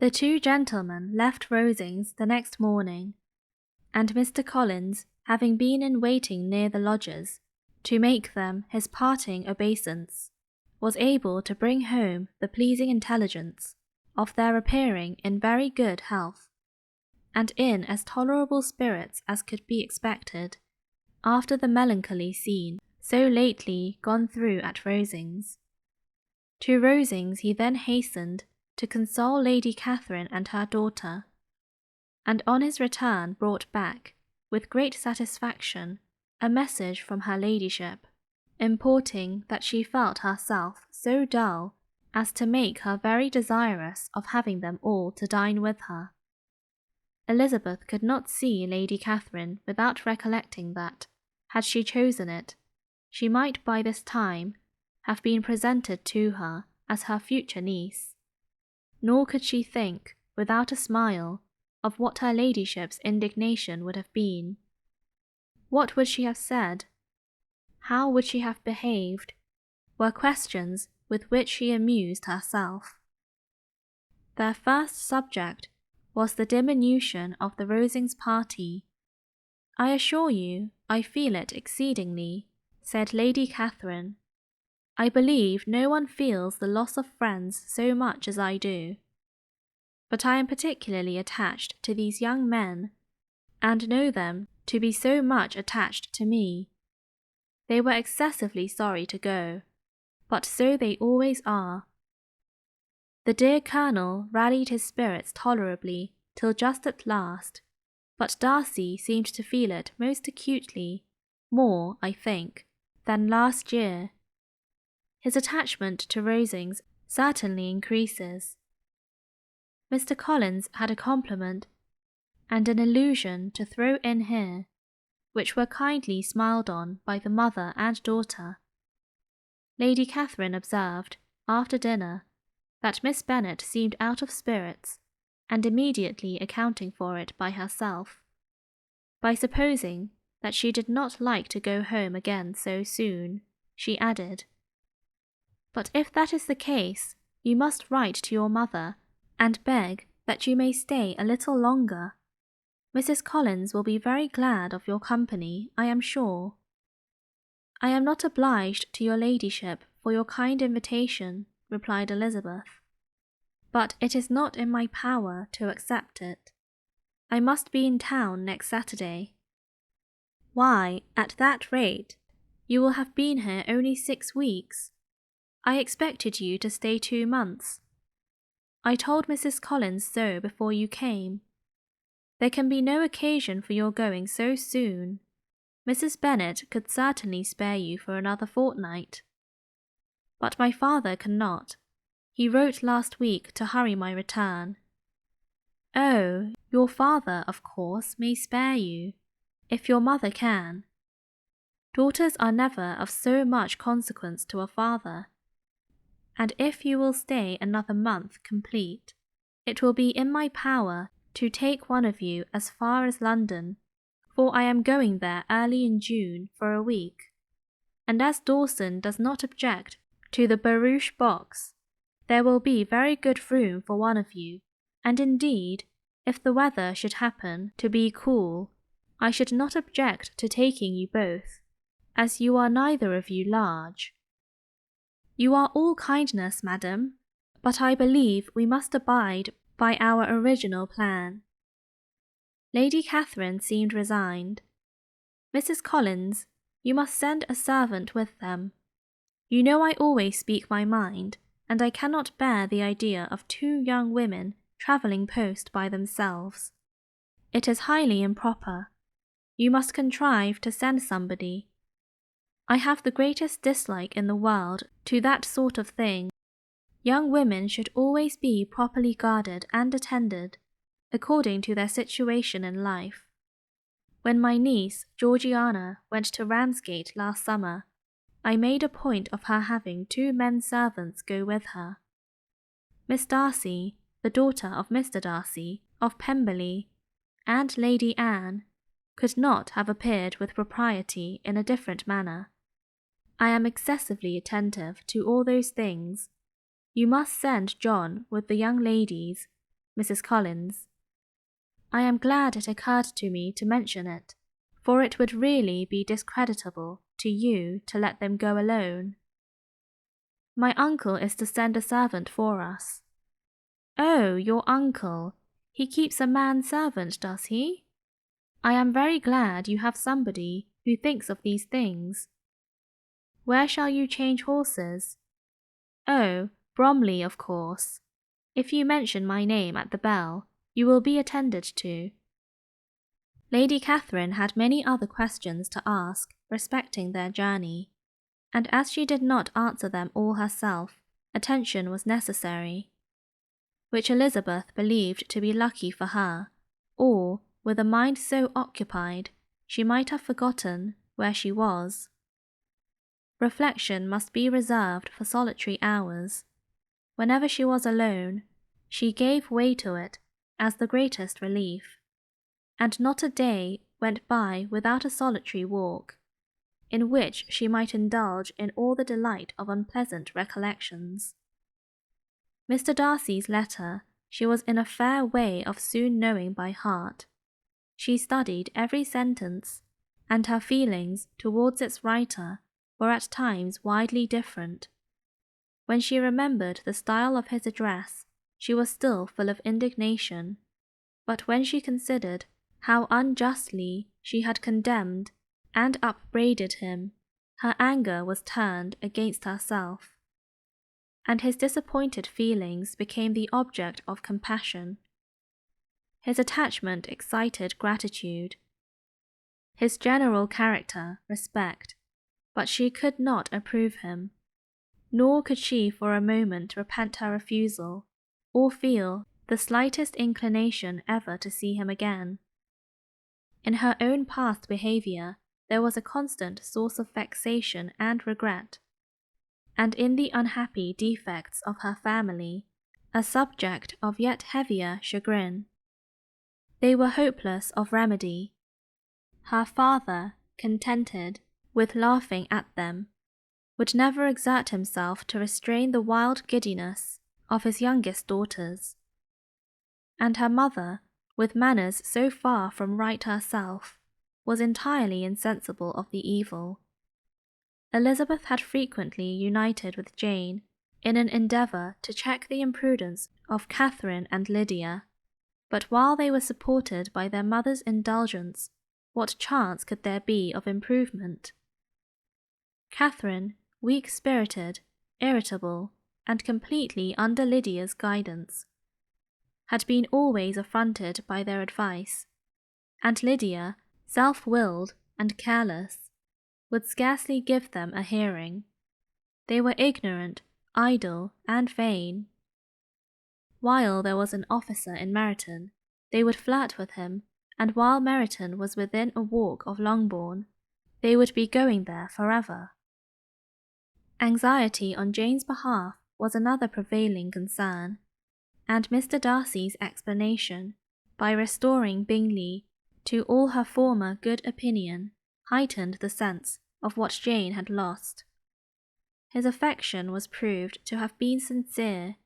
The two gentlemen left Rosings the next morning, and Mr. Collins, having been in waiting near the lodgers, to make them his parting obeisance, was able to bring home the pleasing intelligence of their appearing in very good health, and in as tolerable spirits as could be expected, after the melancholy scene so lately gone through at Rosings. To Rosings he then hastened to console Lady Catherine and her daughter, and on his return brought back, with great satisfaction, a message from her ladyship, importing that she felt herself so dull as to make her very desirous of having them all to dine with her. Elizabeth could not see Lady Catherine without recollecting that, had she chosen it, she might by this time have been presented to her as her future niece. Nor could she think, without a smile, of what her ladyship's indignation would have been. What would she have said? How would she have behaved? Were questions with which she amused herself. Their first subject was the diminution of the Rosings party. "I assure you, I feel it exceedingly," said Lady Catherine. "I believe no one feels the loss of friends so much as I do. But I am particularly attached to these young men, and know them to be so much attached to me. They were excessively sorry to go, but so they always are." The dear Colonel rallied his spirits tolerably till just at last, but Darcy seemed to feel it most acutely, more, I think, than last year. His attachment to Rosings certainly increases. Mr. Collins had a compliment and an allusion to throw in here, which were kindly smiled on by the mother and daughter. Lady Catherine observed, after dinner, that Miss Bennet seemed out of spirits, and immediately accounting for it by herself, by supposing that she did not like to go home again so soon, she added, "But if that is the case, you must write to your mother, and beg that you may stay a little longer. Mrs. Collins will be very glad of your company, I am sure." "I am not obliged to your ladyship for your kind invitation," replied Elizabeth, "but it is not in my power to accept it. I must be in town next Saturday." "Why, at that rate, you will have been here only 6 weeks. I expected you to stay 2 months. I told Mrs. Collins so before you came. There can be no occasion for your going so soon. Mrs. Bennet could certainly spare you for another fortnight. But my father cannot. He wrote last week to hurry my return." "Oh, your father, of course, may spare you, if your mother can. Daughters are never of so much consequence to a father. And if you will stay another month complete, it will be in my power to take one of you as far as London, for I am going there early in June for a week, and as Dawson does not object to the barouche box, there will be very good room for one of you, and indeed, if the weather should happen to be cool, I should not object to taking you both, as you are neither of you large." "You are all kindness, madam, but I believe we must abide by our original plan." Lady Catherine seemed resigned. "Mrs. Collins, you must send a servant with them. You know I always speak my mind, and I cannot bear the idea of 2 young women travelling post by themselves. It is highly improper. You must contrive to send somebody. I have the greatest dislike in the world to that sort of thing. Young women should always be properly guarded and attended, according to their situation in life. When my niece, Georgiana, went to Ramsgate last summer, I made a point of her having 2 men servants go with her. Miss Darcy, the daughter of Mr. Darcy, of Pemberley, and Lady Anne, could not have appeared with propriety in a different manner. I am excessively attentive to all those things. You must send John with the young ladies. Mrs. Collins. "I am glad it occurred to me to mention it, for it would really be discreditable to you to let them go alone. My uncle is to send a servant for us." "Oh, your uncle. He keeps a man-servant, does he? I am very glad you have somebody who thinks of these things. Where shall you change horses?" "Oh, Bromley, of course. If you mention my name at the bell, you will be attended to." Lady Catherine had many other questions to ask respecting their journey, and as she did not answer them all herself, attention was necessary, which Elizabeth believed to be lucky for her, or, with a mind so occupied, she might have forgotten where she was. Reflection must be reserved for solitary hours. Whenever she was alone, she gave way to it as the greatest relief, and not a day went by without a solitary walk, in which she might indulge in all the delight of unpleasant recollections. Mr. Darcy's letter she was in a fair way of soon knowing by heart. She studied every sentence, and her feelings towards its writer were at times widely different. When she remembered the style of his address, she was still full of indignation, but when she considered how unjustly she had condemned and upbraided him, her anger was turned against herself, and his disappointed feelings became the object of compassion. His attachment excited gratitude, his general character respect, but she could not approve him, nor could she for a moment repent her refusal, or feel the slightest inclination ever to see him again. In her own past behaviour there was a constant source of vexation and regret, and in the unhappy defects of her family, a subject of yet heavier chagrin. They were hopeless of remedy. Her father, contented with laughing at them, would never exert himself to restrain the wild giddiness of his youngest daughters, and her mother, with manners so far from right herself, was entirely insensible of the evil. Elizabeth had frequently united with Jane in an endeavour to check the imprudence of Catherine and Lydia, but while they were supported by their mother's indulgence, what chance could there be of improvement? Catherine, weak-spirited, irritable, and completely under Lydia's guidance, had been always affronted by their advice, and Lydia, self-willed and careless, would scarcely give them a hearing. They were ignorant, idle, and vain. While there was an officer in Meryton, they would flirt with him, and while Meryton was within a walk of Longbourn, they would be going there forever. Anxiety on Jane's behalf was another prevailing concern, and Mr. Darcy's explanation, by restoring Bingley to all her former good opinion, heightened the sense of what Jane had lost. His affection was proved to have been sincere,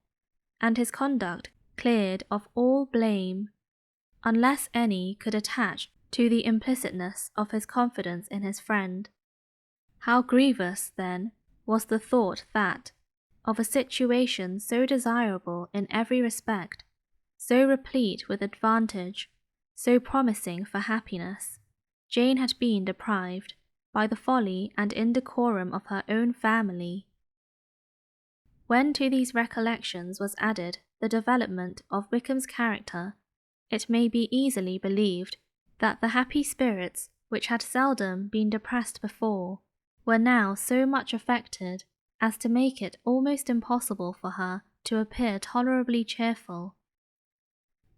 and his conduct cleared of all blame, unless any could attach to the implicitness of his confidence in his friend. How grievous, then, was the thought that, of a situation so desirable in every respect, so replete with advantage, so promising for happiness, Jane had been deprived by the folly and indecorum of her own family. When to these recollections was added the development of Wickham's character, it may be easily believed that the happy spirits which had seldom been depressed before were now so much affected as to make it almost impossible for her to appear tolerably cheerful.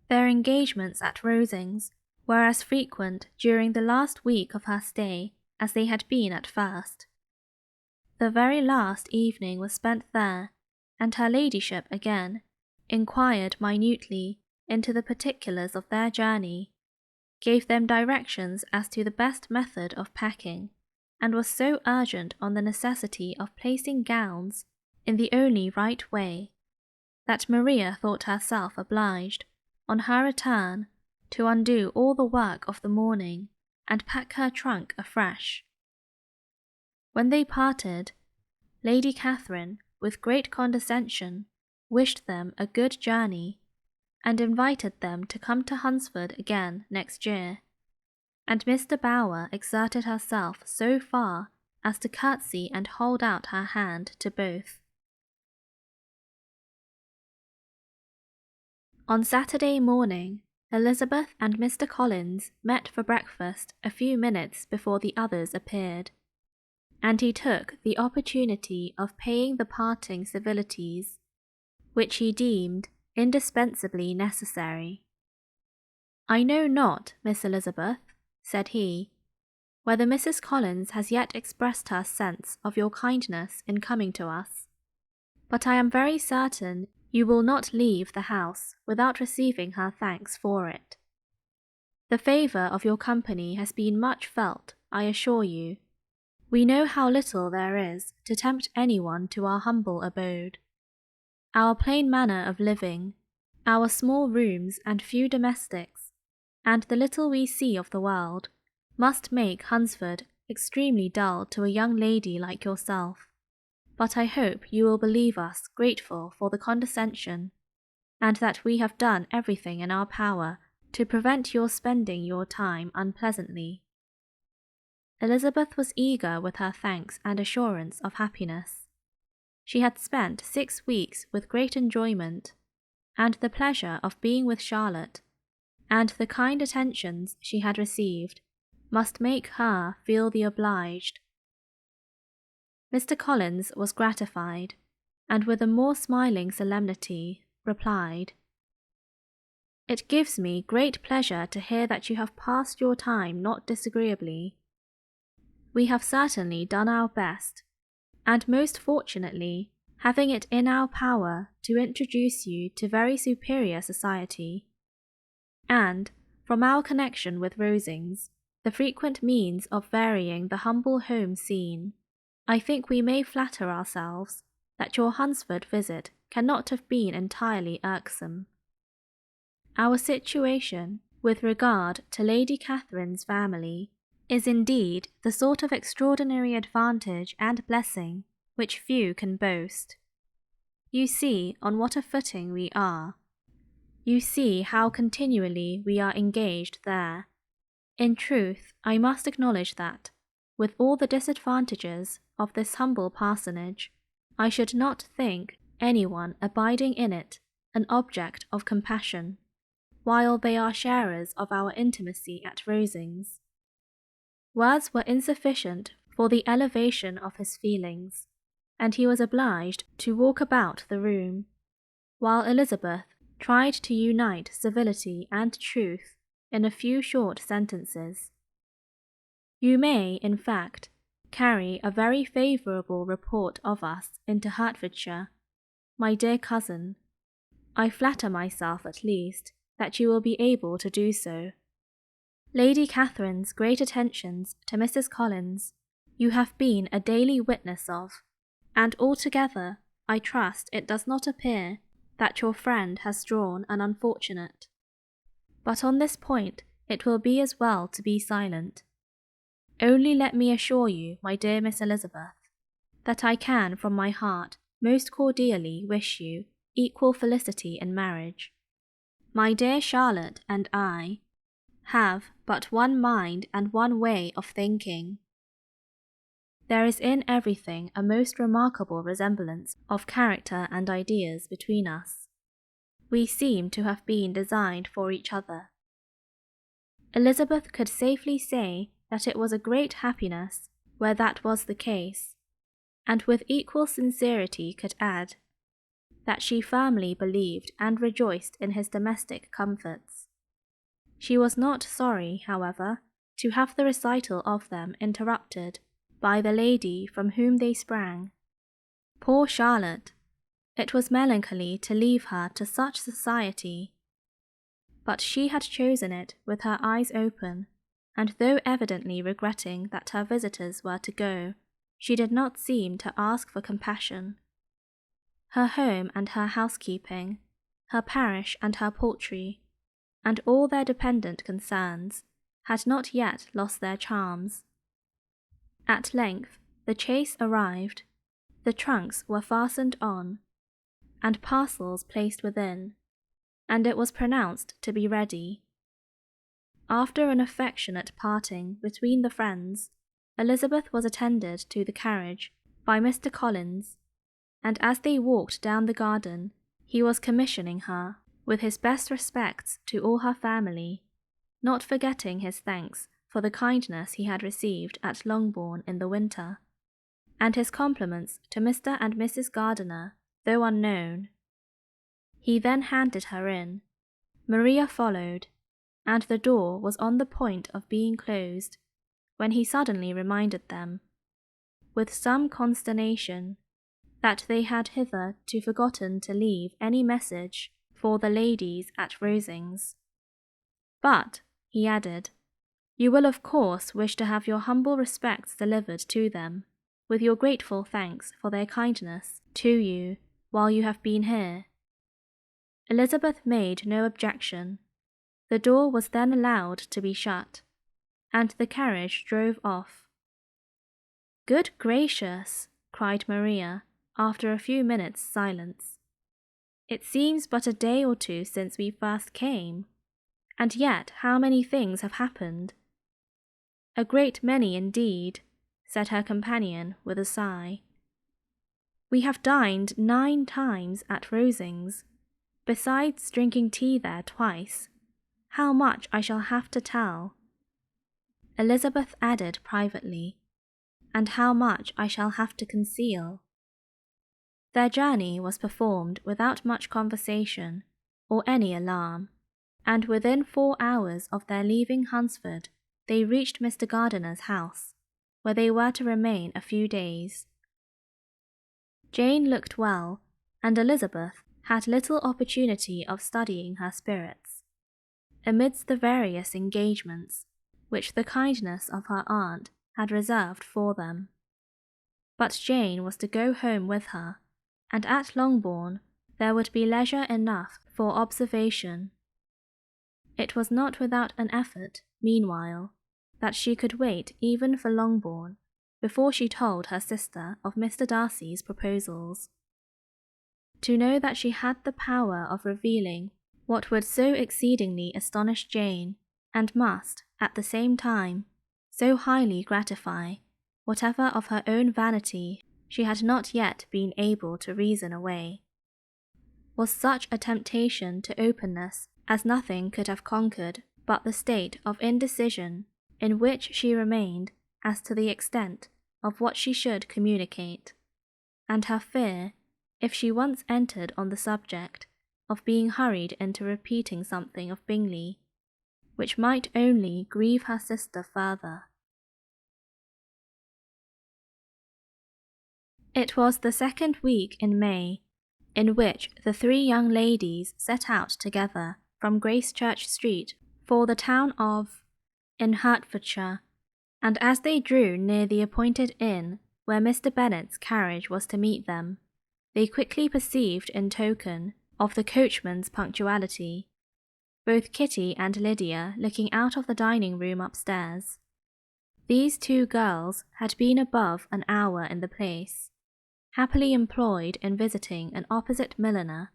Their engagements at Rosings were as frequent during the last week of her stay as they had been at first. The very last evening was spent there, and her ladyship again inquired minutely into the particulars of their journey, gave them directions as to the best method of packing, and was so urgent on the necessity of placing gowns in the only right way, that Maria thought herself obliged, on her return, to undo all the work of the morning and pack her trunk afresh. When they parted, Lady Catherine, with great condescension, wished them a good journey, and invited them to come to Hunsford again next year, and Mr. Bower exerted herself so far as to curtsy and hold out her hand to both. On Saturday morning, Elizabeth and Mr. Collins met for breakfast a few minutes before the others appeared, and he took the opportunity of paying the parting civilities, which he deemed indispensably necessary. "I know not, Miss Elizabeth," said he, "whether Mrs. Collins has yet expressed her sense of your kindness in coming to us, but I am very certain you will not leave the house without receiving her thanks for it. The favour of your company has been much felt, I assure you. We know how little there is to tempt anyone to our humble abode. Our plain manner of living, our small rooms and few domestics, and the little we see of the world, must make Hunsford extremely dull to a young lady like yourself. But I hope you will believe us grateful for the condescension, and that we have done everything in our power to prevent your spending your time unpleasantly." Elizabeth was eager with her thanks and assurance of happiness. She had spent 6 weeks with great enjoyment, and the pleasure of being with Charlotte, and the kind attentions she had received, must make her feel the obliged. Mr. Collins was gratified, and with a more smiling solemnity, replied, "It gives me great pleasure to hear that you have passed your time not disagreeably. We have certainly done our best, and most fortunately, having it in our power to introduce you to very superior society, and, from our connection with Rosings, the frequent means of varying the humble home scene, I think we may flatter ourselves that your Hunsford visit cannot have been entirely irksome. Our situation, with regard to Lady Catherine's family, is indeed the sort of extraordinary advantage and blessing which few can boast. You see on what a footing we are. You see how continually we are engaged there. In truth, I must acknowledge that, with all the disadvantages of this humble parsonage, I should not think anyone abiding in it an object of compassion, while they are sharers of our intimacy at Rosings." Words were insufficient for the elevation of his feelings, and he was obliged to walk about the room, while Elizabeth tried to unite civility and truth in a few short sentences. "You may, in fact, carry a very favourable report of us into Hertfordshire, my dear cousin. I flatter myself, at least, that you will be able to do so. Lady Catherine's great attentions to Mrs. Collins you have been a daily witness of, and altogether I trust it does not appear that your friend has drawn an unfortunate. But on this point it will be as well to be silent. Only let me assure you, my dear Miss Elizabeth, that I can from my heart most cordially wish you equal felicity in marriage. My dear Charlotte and I have but one mind and one way of thinking. There is in everything a most remarkable resemblance of character and ideas between us. We seem to have been designed for each other. Elizabeth could safely say that it was a great happiness where that was the case, and with equal sincerity could add, that she firmly believed and rejoiced in his domestic comforts. She was not sorry, however, to have the recital of them interrupted by the lady from whom they sprang. Poor Charlotte! It was melancholy to leave her to such society. But she had chosen it with her eyes open, and though evidently regretting that her visitors were to go, she did not seem to ask for compassion. Her home and her housekeeping, her parish and her poultry, and all their dependent concerns had not yet lost their charms. At length the chaise arrived, the trunks were fastened on, and parcels placed within, and it was pronounced to be ready. After an affectionate parting between the friends, Elizabeth was attended to the carriage by Mr. Collins, and as they walked down the garden, he was commissioning her with his best respects to all her family, not forgetting his thanks for the kindness he had received at Longbourn in the winter, and his compliments to Mr. and Mrs. Gardiner, though unknown. He then handed her in. Maria followed, and the door was on the point of being closed, when he suddenly reminded them, with some consternation, that they had hitherto forgotten to leave any message for the ladies at Rosings. But, he added, you will of course wish to have your humble respects delivered to them, with your grateful thanks for their kindness to you while you have been here. Elizabeth made no objection. The door was then allowed to be shut, and the carriage drove off. Good gracious, cried Maria, after a few minutes' silence. It seems but a day or two since we first came, and yet how many things have happened. A great many indeed, said her companion with a sigh. We have dined 9 times at Rosings, besides drinking tea there twice. How much I shall have to tell. Elizabeth added privately, and how much I shall have to conceal. Their journey was performed without much conversation or any alarm, and within 4 hours of their leaving Hunsford they reached Mr. Gardiner's house, where they were to remain a few days. Jane looked well, and Elizabeth had little opportunity of studying her spirits, amidst the various engagements which the kindness of her aunt had reserved for them. But Jane was to go home with her, and at Longbourn there would be leisure enough for observation. It was not without an effort, meanwhile, that she could wait even for Longbourn before she told her sister of Mr. Darcy's proposals. To know that she had the power of revealing what would so exceedingly astonish Jane, and must, at the same time, so highly gratify whatever of her own vanity she had not yet been able to reason away, was such a temptation to openness as nothing could have conquered but the state of indecision in which she remained as to the extent of what she should communicate, and her fear, if she once entered on the subject, of being hurried into repeating something of Bingley, which might only grieve her sister further. It was the 2nd week in May, in which the 3 young ladies set out together from Gracechurch Street for the town of in Hertfordshire, and as they drew near the appointed inn where Mr. Bennet's carriage was to meet them, they quickly perceived in token of the coachman's punctuality, both Kitty and Lydia looking out of the dining-room upstairs. These 2 girls had been above an hour in the place, happily employed in visiting an opposite milliner,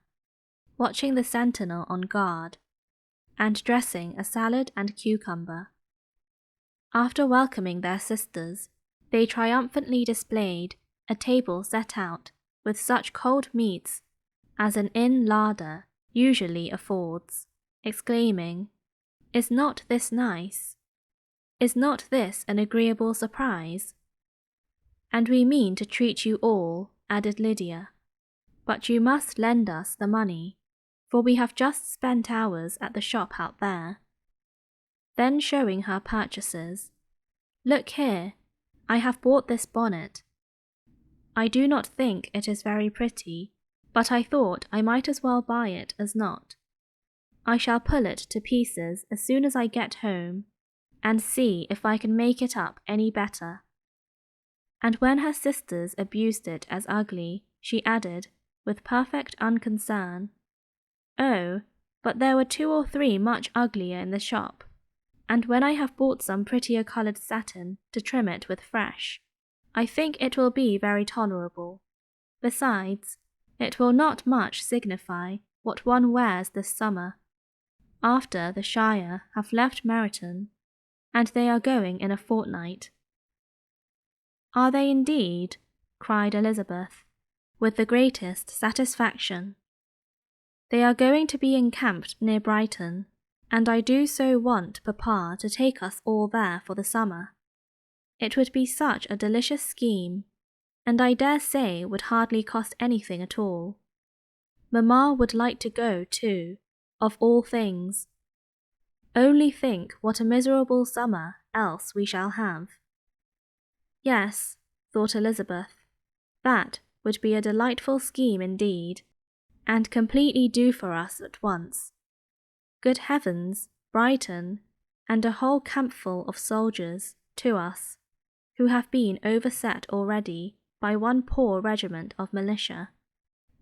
watching the sentinel on guard, and dressing a salad and cucumber. After welcoming their sisters, they triumphantly displayed a table set out with such cold meats as an inn larder usually affords, exclaiming, "Is not this nice? Is not this an agreeable surprise? And we mean to treat you all," added Lydia, "but you must lend us the money, for we have just spent ours at the shop out there." Then showing her purchases, "Look here, I have bought this bonnet. I do not think it is very pretty, but I thought I might as well buy it as not. I shall pull it to pieces as soon as I get home, and see if I can make it up any better." And when her sisters abused it as ugly, she added, with perfect unconcern, "Oh, but there were 2 or 3 much uglier in the shop, and when I have bought some prettier coloured satin to trim it with fresh, I think it will be very tolerable. Besides, it will not much signify what one wears this summer, after the Shire have left Meryton, and they are going in a fortnight." "Are they indeed?" cried Elizabeth, with the greatest satisfaction. "They are going to be encamped near Brighton, and I do so want Papa to take us all there for the summer. It would be such a delicious scheme, and I dare say would hardly cost anything at all. Mamma would like to go too, of all things. Only think what a miserable summer else we shall have." "Yes," thought Elizabeth, "that would be a delightful scheme indeed, and completely do for us at once. Good heavens, Brighton, and a whole campful of soldiers to us, who have been overset already by one poor regiment of militia,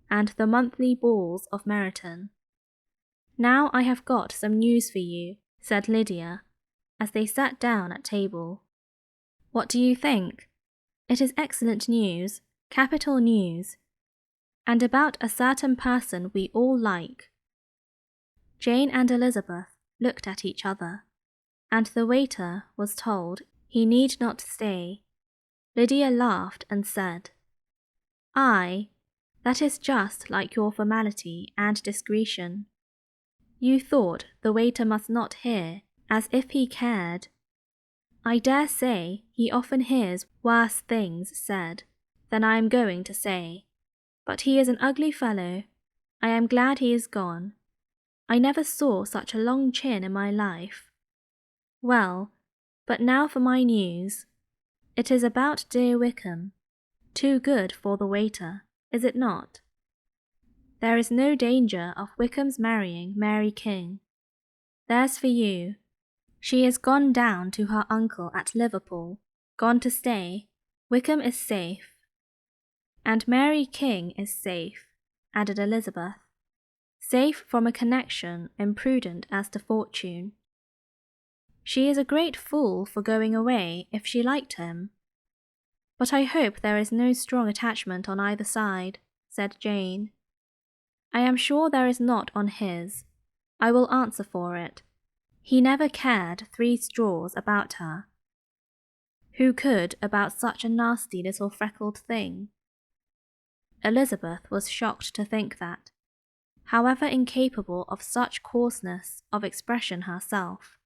and the monthly balls of Meryton. Now I have got some news for you," said Lydia, as they sat down at table. "What do you think?" "It is excellent news, capital news, and about a certain person we all like." Jane and Elizabeth looked at each other, and the waiter was told he need not stay. Lydia laughed and said, "Aye, that is just like your formality and discretion. You thought the waiter must not hear, as if he cared. I dare say he often hears worse things said than I am going to say, but he is an ugly fellow. I am glad he is gone. I never saw such a long chin in my life. Well, but now for my news. It is about dear Wickham. Too good for the waiter, is it not? There is no danger of Wickham's marrying Mary King. There's for you. She is gone down to her uncle at Liverpool, gone to stay. Wickham is safe." "And Mary King is safe," added Elizabeth. "Safe from a connection imprudent as to fortune. She is a great fool for going away if she liked him. But I hope there is no strong attachment on either side," said Jane. "I am sure there is not on his. I will answer for it. He never cared 3 straws about her." "Who could about such a nasty little freckled thing?" Elizabeth was shocked to think that, however incapable of such coarseness of expression herself,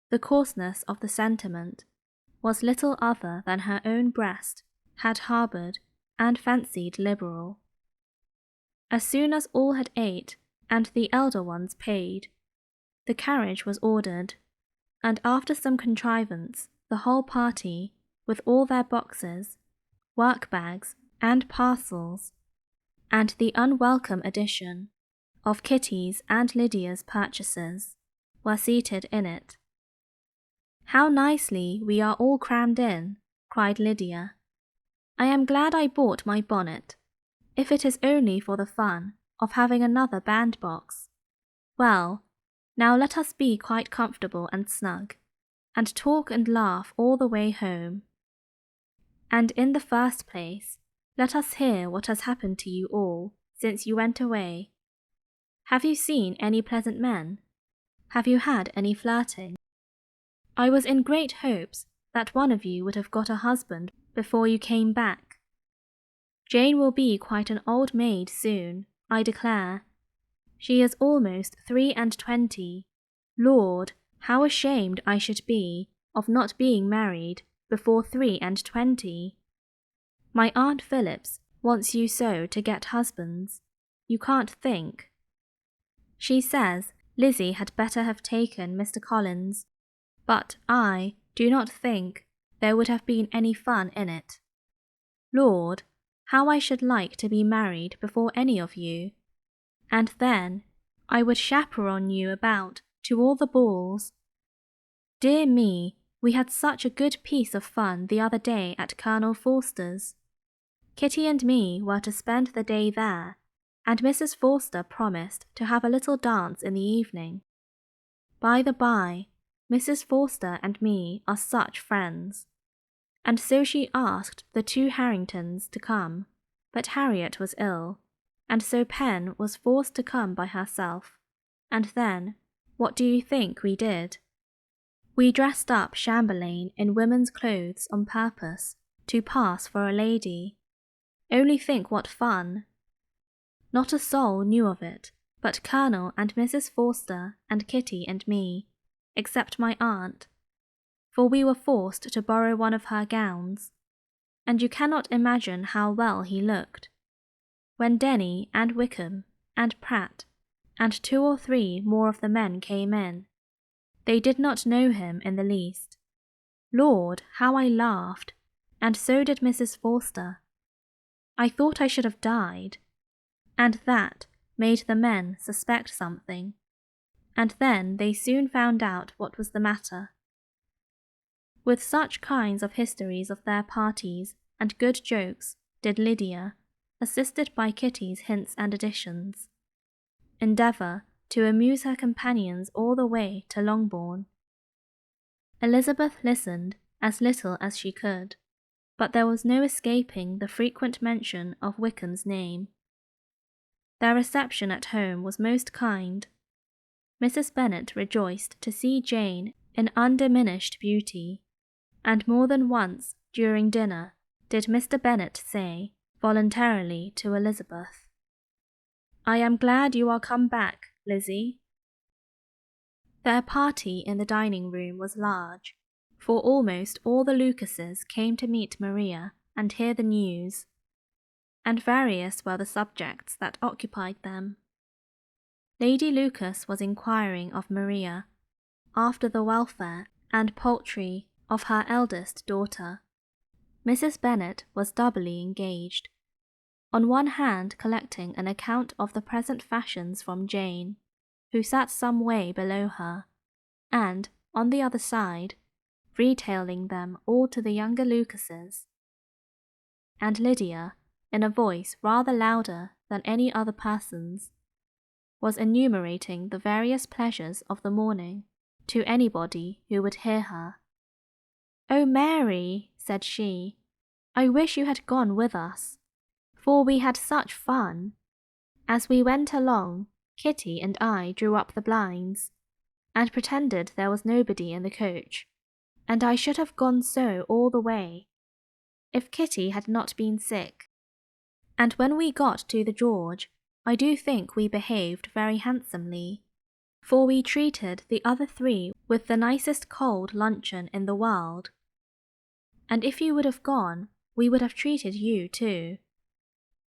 the coarseness of the sentiment was little other than her own breast had harboured and fancied liberal. As soon as all had ate and the elder ones paid, the carriage was ordered, and after some contrivance the whole party, with all their boxes, work-bags, and parcels, and the unwelcome addition of Kitty's and Lydia's purchases, were seated in it. "How nicely we are all crammed in," cried Lydia. "I am glad I bought my bonnet, if it is only for the fun of having another bandbox. Well, now let us be quite comfortable and snug, and talk and laugh all the way home. And in the first place, let us hear what has happened to you all since you went away. Have you seen any pleasant men? Have you had any flirting? I was in great hopes that one of you would have got a husband before you came back. Jane will be quite an old maid soon, I declare. She is almost 23. Lord, how ashamed I should be of not being married before 23. My Aunt Phillips wants you so to get husbands. You can't think. She says Lizzie had better have taken Mr. Collins, but I do not think there would have been any fun in it. Lord, how I should like to be married before any of you, and then I would chaperon you about to all the balls. Dear me, we had such a good piece of fun the other day at Colonel Forster's. Kitty and me were to spend the day there, and Mrs. Forster promised to have a little dance in the evening. By the by, Mrs. Forster and me are such friends, and so she asked the two Harringtons to come, but Harriet was ill, and so Pen was forced to come by herself, and then, what do you think we did? We dressed up Chamberlain in women's clothes on purpose to pass for a lady. Only think what fun! Not a soul knew of it, but Colonel and Mrs. Forster and Kitty and me, except my aunt, for we were forced to borrow one of her gowns, and you cannot imagine how well he looked. When Denny and Wickham and Pratt and 2 or 3 more of the men came in, they did not know him in the least. Lord, how I laughed, and so did Mrs. Forster. I thought I should have died, and that made the men suspect something, and then they soon found out what was the matter. With such kinds of histories of their parties and good jokes did Lydia, assisted by Kitty's hints and additions, endeavour to amuse her companions all the way to Longbourn. Elizabeth listened as little as she could, but there was no escaping the frequent mention of Wickham's name. Their reception at home was most kind. Mrs. Bennet rejoiced to see Jane in undiminished beauty, and more than once during dinner did Mr. Bennet say, voluntarily to Elizabeth, "I am glad you are come back, Lizzie." Their party in the dining-room was large, for almost all the Lucases came to meet Maria and hear the news, and various were the subjects that occupied them. Lady Lucas was inquiring of Maria after the welfare and poultry of her eldest daughter. Mrs. Bennet was doubly engaged, on one hand collecting an account of the present fashions from Jane, who sat some way below her, and, on the other side, retailing them all to the younger Lucases. And Lydia, in a voice rather louder than any other person's, was enumerating the various pleasures of the morning to anybody who would hear her. "Oh, Mary," said she, "I wish you had gone with us, for we had such fun. As we went along, Kitty and I drew up the blinds, and pretended there was nobody in the coach, and I should have gone so all the way, if Kitty had not been sick. And when we got to the George, I do think we behaved very handsomely, for we treated the other 3 with the nicest cold luncheon in the world. And if you would have gone, we would have treated you too.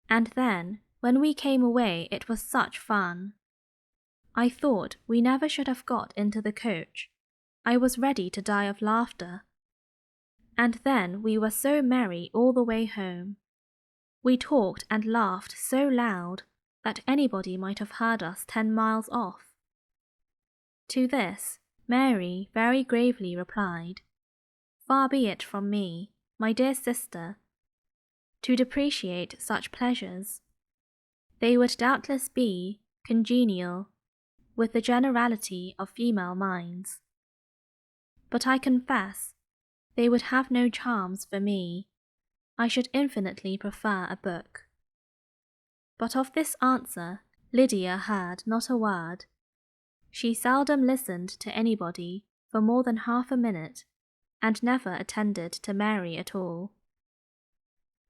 And then, when we came away, it was such fun. I thought we never should have got into the coach. I was ready to die of laughter. And then we were so merry all the way home. We talked and laughed so loud that anybody might have heard us 10 miles off." To this, Mary very gravely replied, "Far be it from me, my dear sister, to depreciate such pleasures. They would doubtless be congenial with the generality of female minds. But I confess, they would have no charms for me. I should infinitely prefer a book." But of this answer Lydia heard not a word. She seldom listened to anybody for more than half a minute, and never attended to Mary at all.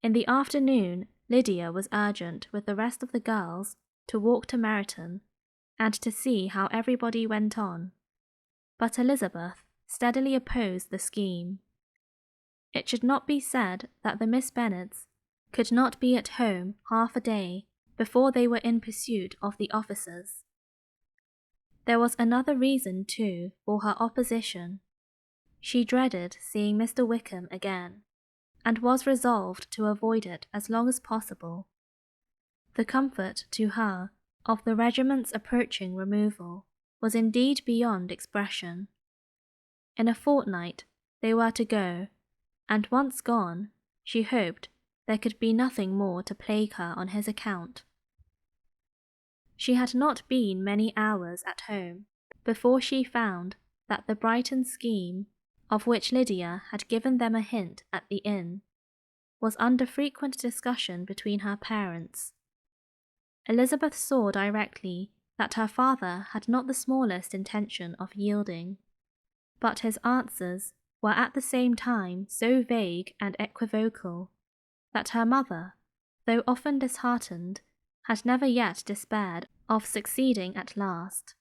In the afternoon, Lydia was urgent with the rest of the girls to walk to Meryton, and to see how everybody went on, but Elizabeth steadily opposed the scheme. It should not be said that the Miss Bennets could not be at home half a day before they were in pursuit of the officers. There was another reason, too, for her opposition. She dreaded seeing Mr. Wickham again, and was resolved to avoid it as long as possible. The comfort to her of the regiment's approaching removal was indeed beyond expression. In a fortnight they were to go, and once gone, she hoped there could be nothing more to plague her on his account. She had not been many hours at home before she found that the Brighton scheme, of which Lydia had given them a hint at the inn, was under frequent discussion between her parents. Elizabeth saw directly that her father had not the smallest intention of yielding, but his answers were at the same time so vague and equivocal that her mother, though often disheartened, had never yet despaired of succeeding at last.